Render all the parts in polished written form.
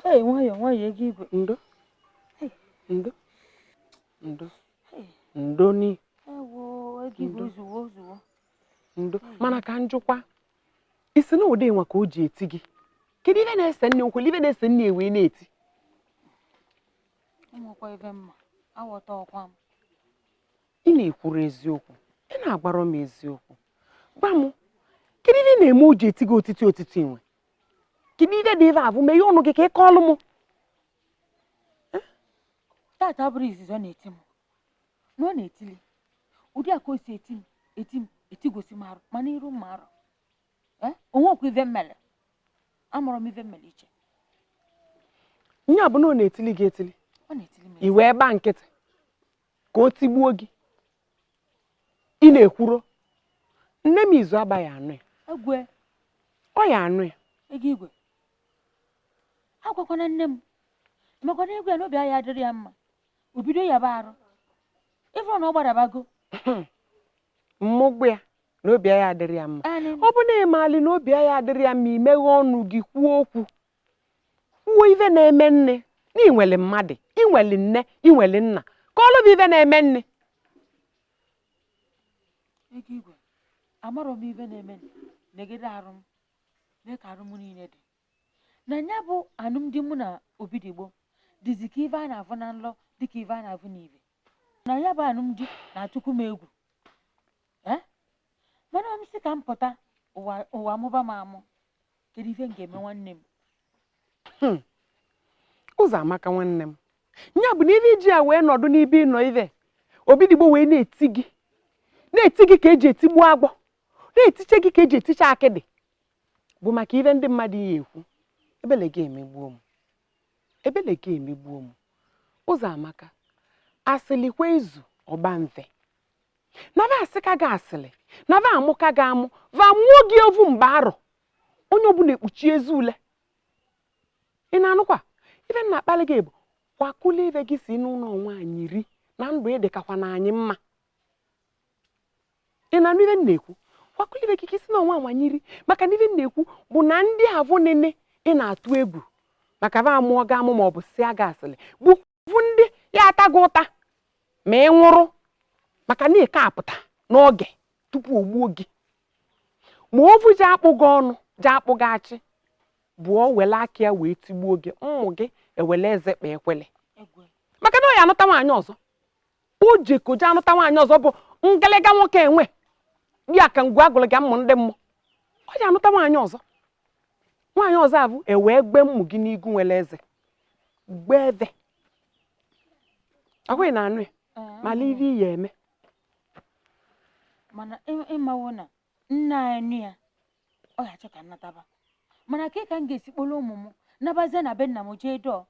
Hey, why you give ndo? Hey, ndo. Ndoni. Ewo, give uzu. Ndo. Mana ka njukwa. Isi na ode nwa ka o ji eti gi. Kedu ife na-ese nne nkwe, ife na-ese nne ewe na-eti? Enwekwa ife mma. Awọta ọkwa m. Ị na-ekwuru eziokwu. Ị na-agbara m eziokwu. Gwa m, kedu ife na-eme o ji eti gi otiti nwe? Kedu ife dị ife abụ mee ọnụ gị ka ị kọọlụ m? Tata bụrụ izizi ọ na-eti m. Na ọ na-etili. Ụdị a ka o si etigosi m arụ, mana iru m arụ. Onwekwa ife mmele. Amụrụ m ife mmele iche. Nye abụ na ọ na-etili gị etili. Ọ na-etili m. I wee gba nkịtị ka o tigbuo gị. Ị na-ekwuro. Nne m izu abaghị anụ ya. Egwe. Ọ ya anụ ya. Ego igwe. Agwakwana nne m. Makwana egwu ya n'obi ya adịrị ya mma. Obido ya ba arụ. Ife na ọ gbadabago. Mmụgbu ya n'obi ya adịrị ya mma. Ọ bụ na ịmali n'obi ya adịrị ya mma imeghe ọnụ gị kwuo okwu. Kwuo ife na-eme nne. Na inwele mmadụ, inwele nne, inwele nna. Ka ọlụ bụ ife na-eme nne. Ego igwe. Amarọ m ife na-eme negide arụ m. Mee ka arụ m niile dị. Na nya bụ alụmdi mụ na Obidigbo dịzi ka ife a na-afụ na nlọ dịka ife a na-afụ n'ibe. Na ya bụ alụmdi na-atụkwu m egwu. Mana m sị ka m pụta ụwa mụba m amụ. Kedu ife m ga-eme nwanne m? Ụzọ amaka nwanne m. Nya bụ na ife iji ya wee nọdụ n'ibe ịnọ ife. Obidigbo wee na-eti gị. Na-eti gị ka eji etigbu agbọ. Na-etiche gị ka eji etiche akịdị. Bụ maka ife ndị mmadụ ihe ekwu. Ebele gị emegbuo m. Ụzọ amaka. Asịlị kwa izu ọba mfe. Nava asịka gị asịlị. Nava amụka gị amụ. Va mụọ gị ovu mgbe arọ. Onye ọbụla ekpuchi ezi ule. Ị na-anụkwa? Ife nna akpali gị bụ kwakụla ife gị si n'ụlọ nwaanyị ri na ndụ ịdịkakwa na anyị mma. Ị na-anụ ife na-ekwu? Kwakụla ife gị si n'ụlọ nwaanyị ri maka na ife na-ekwu bụ na ndị avụ nene ị na-atụ egwu maka va amụọ gị amụ maọbụ si aga asịlị bụ ndị ya ata gị ụta ma ị nwụrụ maka na ike apụta n'oge tupu o gbuo gị. Ma ovu ji akpụ gị ọnụ ji akpụ gị achị bụ o wele aka ya wee tigbuo gị ụmụ gị ewele eze kpa ekwele maka na ọ ya anụta nwaanyị ọzọ. O jekoje anụta nwaanyị ọzọ bụ ngalịga nwoke enwe dị aka ngwu agụrụ gị mmụ ndị mmụọ. Ọ ya anụta nwaanyị ọzọ. Nwaanyị ọzọ abụ ewee gbe mmụ gị n'igu nwere eze gbee eze. Ahụghị na anụ ya mala ife iyi eme. Mana ịmawo na nna anyị ya ọ ya achọ ka nnataba. Mana ka m ga-esi kpọrọ ụmụ m nabazie na be nna m jee dọọ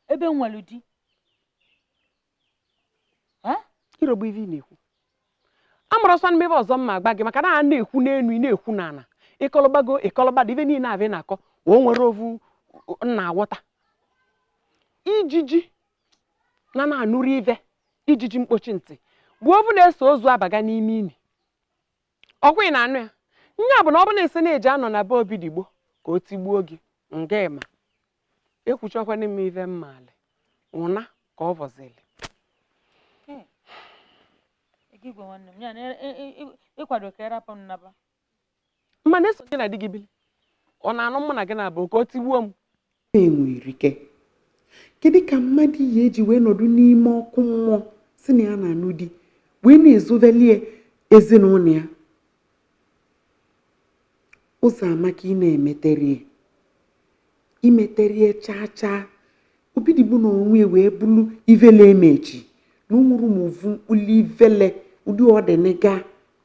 ebe m nwere di. Irogbu ife ị na-ekwu. Amara ọsọ n'ebe ọzọ mma agba gị maka na a na-ekwu n'enu ị na-ekwu n'ala. Ịkọlọbago ịkọlọbada ife niile abịa na-akọ o nwere ovu nna aghọta. Ijiji na-anụrụ ife ijiji mkpochi ntị bụ ovu na-eso ozu abaga n'ime ini. Ọkwa ị na-anụ ya? Nya bụ na ọ bụ na-ese na-eji anọ na be Obidigbo ka o tigbuo gị nga ịma ekwuchakwana m ife mmalị ụna ka ọ vọzili. Ịkwado ka ịrapụ m naba. Mana eso gị na di gị bili ọ na-anụ mụ na gị na-abụ ka o tigbuo m. Enwere ike. Kedu ka mmadụ ihe eji wee nọdụ n'ime ọkụ mmụọ si na ya na-anụ di wee na-ezovelie ezinụlọ ya? Ụzọamaka ị na-emeterie imeterie chaa Obidigbo na onwe wee bulu ivele emechi na ụmụrụ movu mkpụli ivele ụdị ọdịniga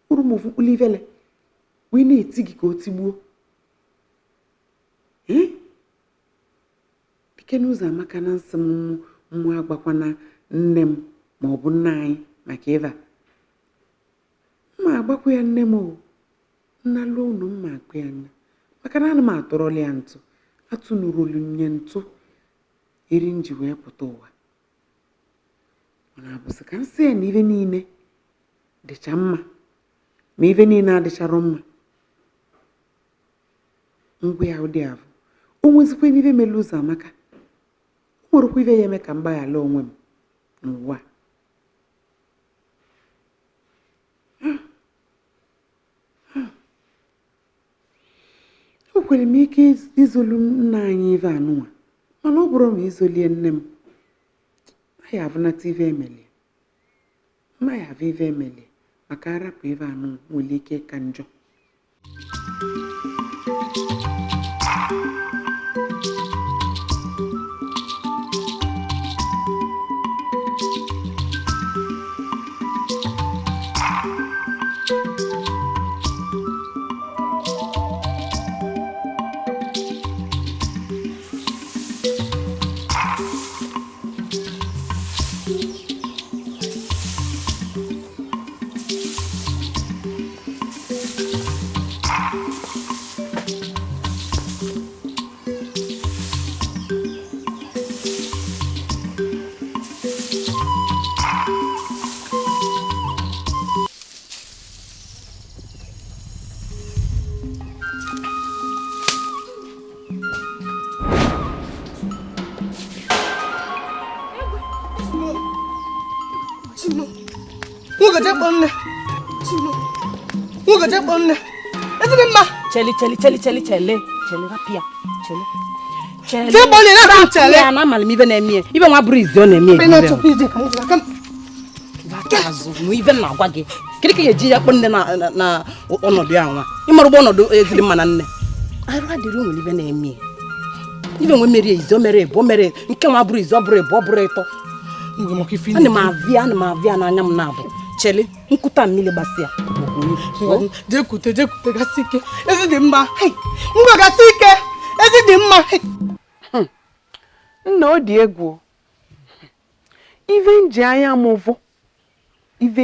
ụrụ movu mkpụli ivele wee na-eti gị ka o tigbuo dike na Ụzọamaka na nsị mmụ agbakwana nne m ma ọ bụ nna anyị maka ịva mma agbakwa ya nne m o nna lụọ unu mma akpa ya nne maka na ana m atụrọli ya ntụ atụnụrụlu nye ntụ eri nji wee pụta ụwa mana abụsị ka nsị ya na ife niile dịcha mma ma ife niile adịchara mma ngwa ya ụdị ahụ o nwezikwa n'ife melu Ụzọamaka o nwerekwa ife ya eme ka mgbaghala onwe m n'ụwa o kwere m ike izolu nna anyị ife anụnwa mana ọ bụrụ ma izolie nne m maghị avụnata ife emelie maghị avụ ife emelie maka arapụ ife anụnwa nwere ike ka njọ Chele rapia chele na malimi na emi ibe nwa breeze o na emi no even na agwa gị kiri ka eji ya kpọ nne na ọnọdụ anwa ịmarụgba ọnọdụ ezili mma na nne arụ adịrị onwe ibe na emi ibe nwe mere izo mere ebo mere nke nwa bụrụ izo bụrụ ebo bụrụ ịtọ ana m avia na anya m na abụ chele nkuta mmiri gbasịa jekute gasị ike ezi dị mma ngwa gasị ike ezi dị mma nna ọ dị egwu ive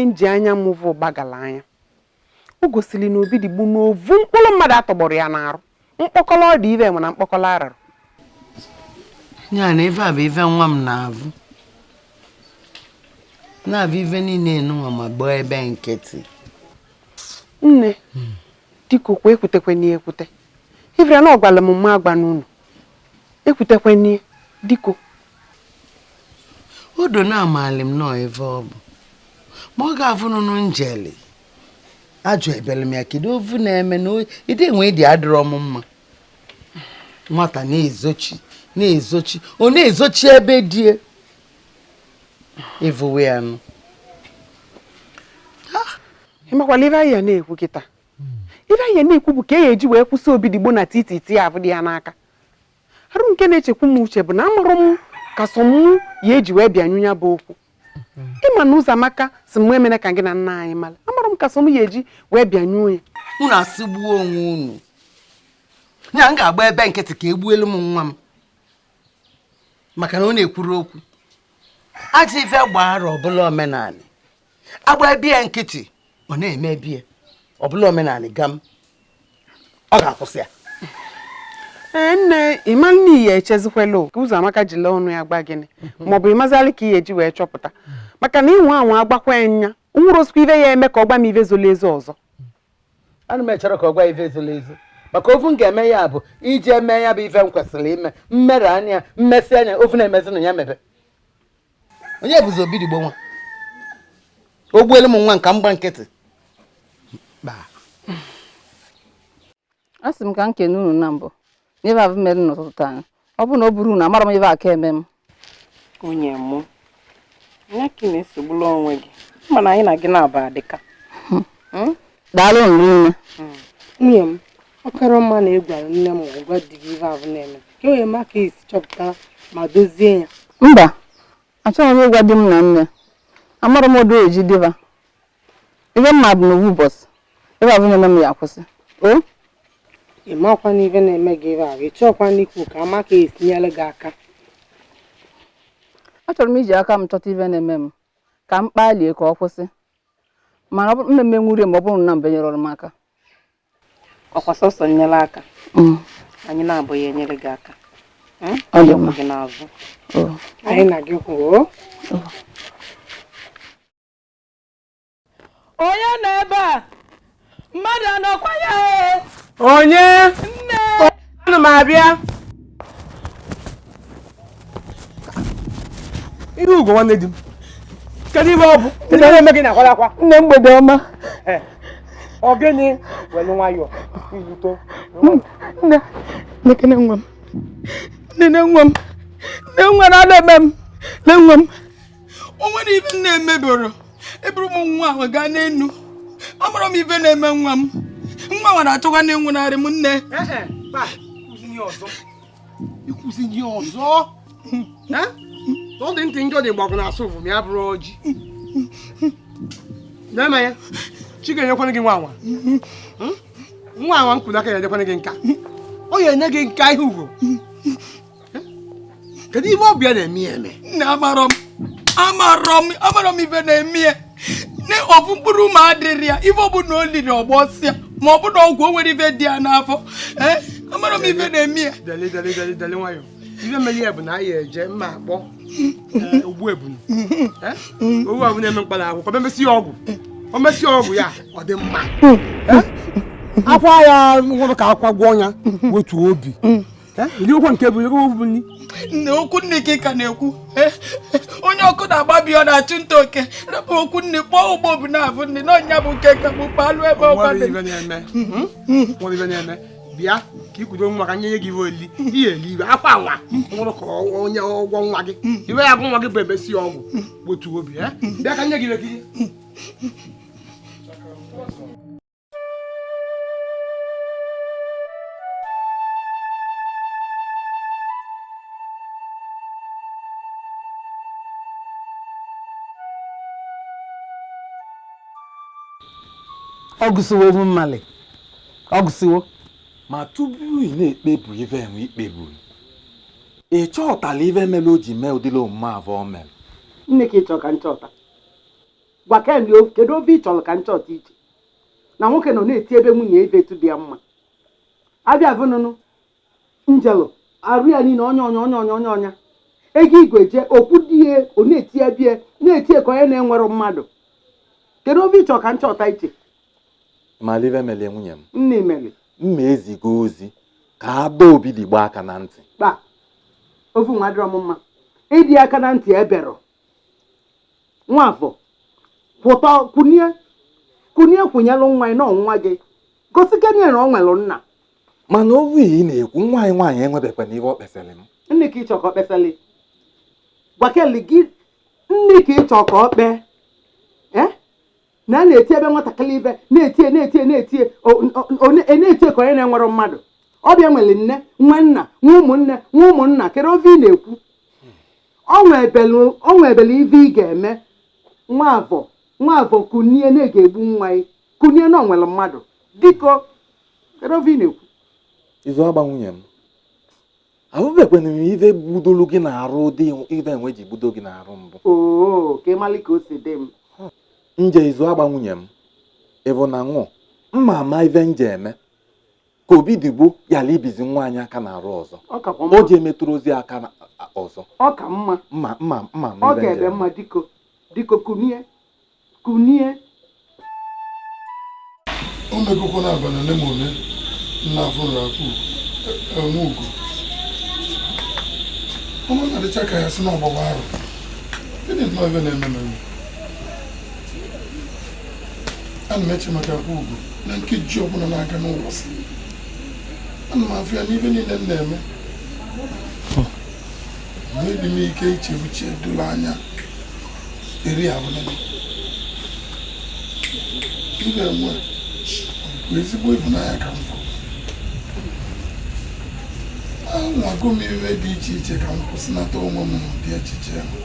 nji anya mụvụ gbagala anya o gosili na Obidigbo n'ovu mkpụrụ mmadụ atọgbọrọ ya n'arụ mkpọkọlọ ọ dị ive mana mkpọkọlọ ararụ ya na ife a bụ ife nwa m na-avụ na-avụ ife niile nwa ma gbaa ebe nkịtị nne dịka okwu ekwutekwe n'ihe ivre na ọgwala m mma agba n'ụlọ ekwutekwe n'ihe dịko odo na-amalị m nọọ ebe ọ bụ ma ọ ga-avụ nụnụ njeli ajụ ebele m ya kedu ovu na-eme na ide enwe dị adịrọ m mma nwata na-ezochi ọ na-ezochi ebe die evuwe ya nụ ịmakwala ife anyị na-ekwu kịta ife anyị na-ekwu bụ ka e eji wee kwụsị Obidigbo na titi abụ dị ya n'aka arụ nke na-echekwu m uche bụ na amarụ m ka sọ m ya eji wee bịanyụ ya bụ okwu ịma na Ụzọamaka si m emene ka gị na nna anyị mara amarụ m ka sọ m ya eji wee bịanyụ ya unu asịgbuo onwe unu ya m ga-agba ebe nkịtị ka egbuelu m nwa m maka na ọ na-ekwuru okwu aja ife gbara ọbụla omenala agba ebe ya nkịtị ọ na-eme ebe ọbụla omenala gam ọ ga-akwụsị ya nne ịma nne ya echezikwela ka Ụzọamaka ji lee ọnụ ya gba gịnị maọbụ ịmazali ka ihe eji wee chọpụta maka na ịnwe anwa agbakwa nya nwụrụ osikwa ive ya eme ka ọ gba m ive zolo ezo ọzọ ana m echere ka ọ gwa ive zolo ezo maka ofu m ga-eme ya bụ iji eme ya bụ ife m kwesịrị ime mmere anya mmesi anya ofu na-emezi na ya mebe onye bụzi Obidigbo nwa o gbuelu m nwa nka mgba nkịtị asị m ka m kene unu na mbụ n'ife abụ mere n'ụtụtụ taa ọ bụ na ọ bụrụ unu amara m ife aka eme m onye mụ nya ka na-esogbula onwe gị mana anyị na gị na-aba adịka daalụ nri nne nwunye m ọkara mma na ịgwara nne m ụgwa dị gị ife ahụ na-eme ka e wee maka esi chọpụta ma dozie ya. Mba, achọghị m ịgwa di m na nne. Amara m odo eji dịba. Ife mma bụ n'owu ụbọchị. Ebe abụ na-eme m ya akwụsị. O? Ị makwa na ife na-eme gị ife ahụ, ị chọọkwa n'ikwu ka amaka esi nyere gị aka. Achọrọ m iji aka m chọta ife na-eme m ka m kpalie ka ọ kwụsị. Mana mmemme nwuri ma ọ bụrụ na mbe nyere ọrụ m aka. Ọkwa sọsọ nyere aka. Anyị na-abụghị enyere gị aka. Ọ dị mma. Gị n'azụ. Anyị na gị kwuo. Onye nọ ebe a? Mmadụ anọkwa ya? Onye? Nne! Ana m abịa. Ihe ugo nwanne di m. Kedu ibe ọ bụ? Kedu ihe eme gị na-akwara akwa? Nne mgbede ọma. Ọ gịnị? Welu nwayọọ. Izuto. Nne, nekene nwa m. Nne nwa m. Nne nwa na-eme m. Nne nwa m. O nwere ife na-emeboro. Eburu m nwa ahụ gaa n'enu. Amara m ife na-eme nwa m. Nwa nwere achọkwa na enwenarị m nne. Ikwusi ihe ọzọ. Ọ dị ntị njọ dị gbagụ na-asụ ụfụ ma ya bụrụ ọjị. Na-eme ya, chi ga-enyekwana gị nwa anwa. Nwa anwa nkwụ n'aka ya enyekwana gị nka. Ọ ya enye gị nka ihe ugwu. Kedu ife ọbịa na-eme ya eme? Nne amarọ m ife na-eme ya. Ne ofu mkpụrụ ma adịrị ya. Ife ọ bụ na o liri ọgbọsịa ma ọ bụ na ọgwụ o nwere ife dị ya n'afọ. Amarọ m ife na-eme ya. Dele nwayọ. Ife mere ya bụ na anyị eje mma akpọ ogbu ebunu. Owu ahụ na-eme mkpara akwụkwọ memesi ya ọgwụ. O mesi ọgwụ ya ọ dị mma. Akwa ya nwere ka akwa gwọ ya wetu obi. Ili okwu nke bụ okwu nni. Nne okwu nne ka ka na-ekwu. Onye ọkụ na-agbabi ọ na-achụ nta oke. Rapụ okwu nne kpọọ ụgbọ bụ na-afụ nne na ọnya bụ nke ka bụ palụ ebe ọkwa dị. Nwere ife na-eme. Bịa ka ikudo nwa ka nye gị iwe oli. Ihe eli iwe akwa nwa. Nwere ka onye ọgwọ nwa gị. Iwe ya bụ nwa gị bụ emesi ọgwụ wetu obi. Bịa ka nye gị lekiri. Ọgụsiwo bụ mmali. Ọgụsiwo. Ma tupu ị na-ekpebu ife enwe ikpeburu, ị chọtala ife mere o ji mee ụdịrị omume abụọ o mere. Nne ka ị chọrọ ka nchọta. Gwa kedu ofe ị chọrọ ka nchọta iche? Na nwoke nọ na-eti ebe nwunye ife etu dị ya mma. Abịa vụnụnụ njelo arụ ya niile ọnya. Ego igwe je okwu di ya ọ na-eti ebie na-eti ka onye na-enwere mmadụ. Kedu ofe ị chọrọ ka nchọta iche? Ma ife mere nwunye m. Nne mere. Mma eziga ozi ka a dọọ Obidigbo aka na ntị. Kpa ofu nwa dịrọ m mma. Ịdị aka na ntị ebero. Nwafọ kwụtọ kwụnyelụ nwa na ọnwa gị. Gosi kenye na ọ nwelụ nna. Mana owu ị na-ekwu nwaanyị enwebekwa n'ihe ọ kpesịrị m. Nne ka ị chọ ka ọ kpesịrị. Gwa Kelly gị nne ka ị chọ ka ọ kpee. Na-eti ebe nwatakịrị ibe na-etie ka onye na-enwere mmadụ. Ọbịa nwere nne, nwa nna, nwa ụmụnna, kedu ofe ị na-ekwu? O nwebele ife ị ga-eme. Nwavọ kunie na ga-egbu nwa ya. Kunie na ọ nwere mmadụ. Biko, kedu ofe ị na-ekwu? Izu agba nwunye m. Ahụbekwana m ife budolu gị na-arụ dị ife enwe ji budo gị na-arụ mbụ. Oo, ka ịmalị ka o si dị m. Nje izu agba nwunye m. Ịbụ na nwụ mma ama ife nje eme ka Obidigbo yala ibizi nwaanyị aka na-arụ ọzọ. O ji emetụrụ ozi aka ọzọ. Ọ ka mma. Mma Ọ ga-ede mma diko kunie. O megokwa n'abalị ole ma ole nna afụrụ afụ enwe ugo. Ọmụ na-adịcha ka ya si n'ọgbagba arụ. Gịnị nnọọ ebe na-eme n'eme? Ana m eche maka afọ ugo na nkeji ọbụla na-aga n'ụbọchị. Ana m afụ ya n'ibe niile m na-eme. N'edi m ike iche uche dụrụ anya eri abụla m. Ibe enwe bụ ezigbo ịhụnanya ka m fụ. Agwa m iwe dị iche iche ka m kwụsịnata onwe m n'ụdị echiche ahụ.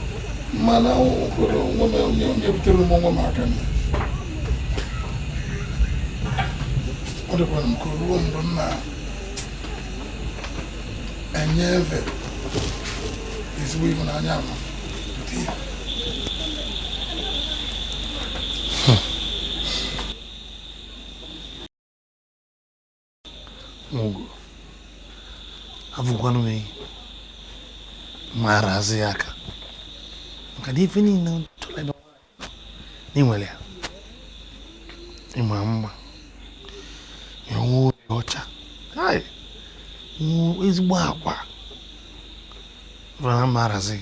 Mana ụkwụrụ onwe m onye butere m onwe m aka na ọ dịkwara m ka ruo mgbe m na-enye eve ezigbo ịhụnanya ama pụta ya. Mugo avugwanu me marazi aka maka na ife niile tụlebe n'inwere ya ịma mma ịnwe ọcha ezigbo akwa na marazi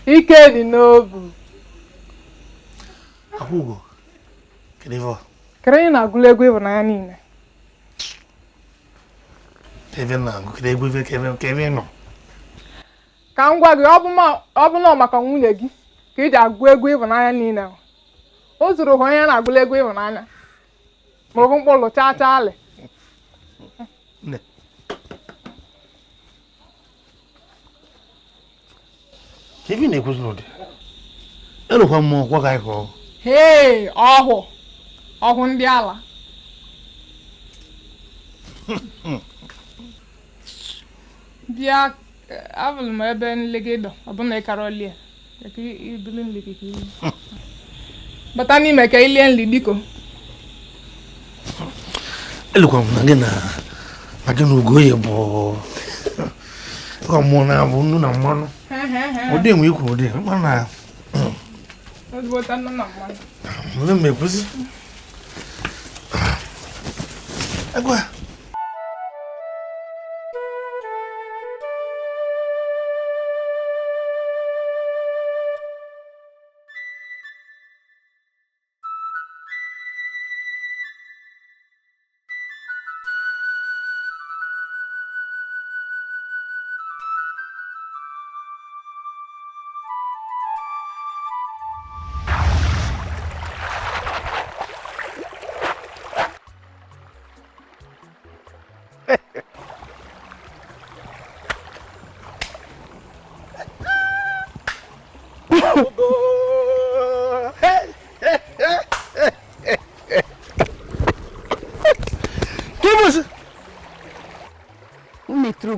ike dị n'obu Hugo, credo. Credo na agụlegwu ịhụnanya niile. Kevin na agụlegwu Kevin nọ. Ka m gwa gị ọ bụ na maka nwunye gị ka ị ji agụ egwu ịhụnanya niile. O zuru ha onye na-agụlegwu ịhụnanya. Ma ọ bụ mkpụrụ chaa alị. Kevin na-ekwuzi n'ụdị. Elokwa mmụọ kwa ka ịkọ. Hey, ọhụ ndị ala. Bịa abụrụ m ebe nlegedo ọbụna ịkara olie ka ibili nlekeke bata n'ime ka ilie nli biko. Elokwa m na gị na Ugoye bụ ịkọ mmụọ na-abụ nnu na mmanụ. Ụdị enwe ikwu ụdị mmanụ na Mulher me pus. Agora.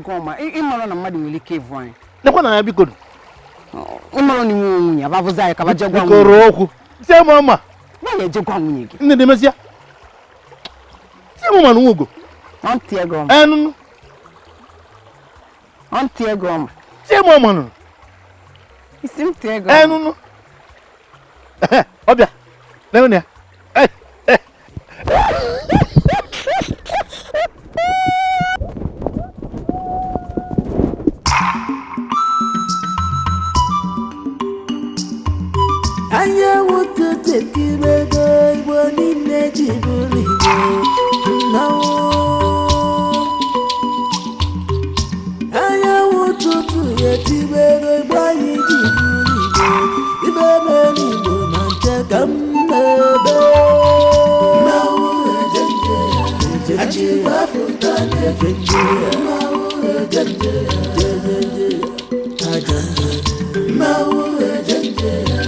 Goma, ịmara na mmadụ nwere ike ịvụ anyị. Lekwa na ya biko. Ịmara na inwe nwunye abavụza anyị ka ba jegwa nwunye. Biko okwu. Sie mama. Na ya jegwa nwunye gị. Nne demesia. Sie mama n'ugo. Ọntị ego ọma. Enu. Ọntị ego ọma. Sie mama nụ. Isi ntị ego. Enu. Ọbịa. Leone ya. Anya woto tekirego igbo niile jiburu igbo nnawo. Anya woto tuyetibego igbo anyị jiburu igbo ibe mere igbo na nke ka mmebe. Nnawo ejenje ya achịwa afụta na-efenje ya. Nnawo ejenje ya aja. Nnawo ejenje ya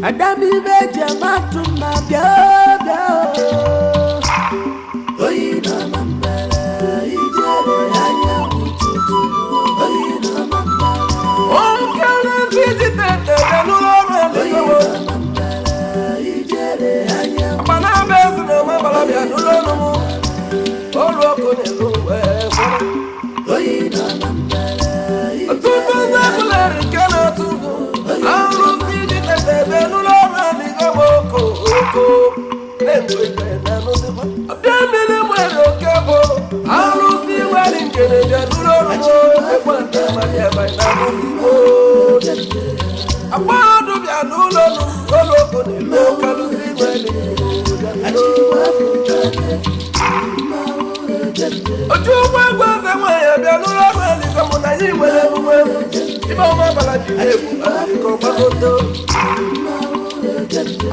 Adami beja matuma bia bia oyi na mambala ijere anya ututu oyi na mambala o kale visite de nulo oyi na mambala ijere anya bana bezu na mambala bia nulo no olo ko ne lo oyi na mambala tutu zakuler kana tutu alu visite de nulo ni goboko oko lengwe na no se fa ademele mwero kebo alu si wali ngene de nulo no e kwanta ma de ba na no abadu bia nulo no olo ko ne lo kalu si wali oju wa gwa se wa ya bia nulo no ni ko mo na yi wele buwe ibo ma bala di ebu ko ba ko to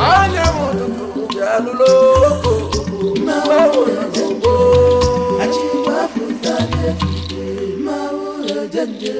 anya mo to ya nulo ko ma wo ko achi wa fu ta ne fi ma wo janje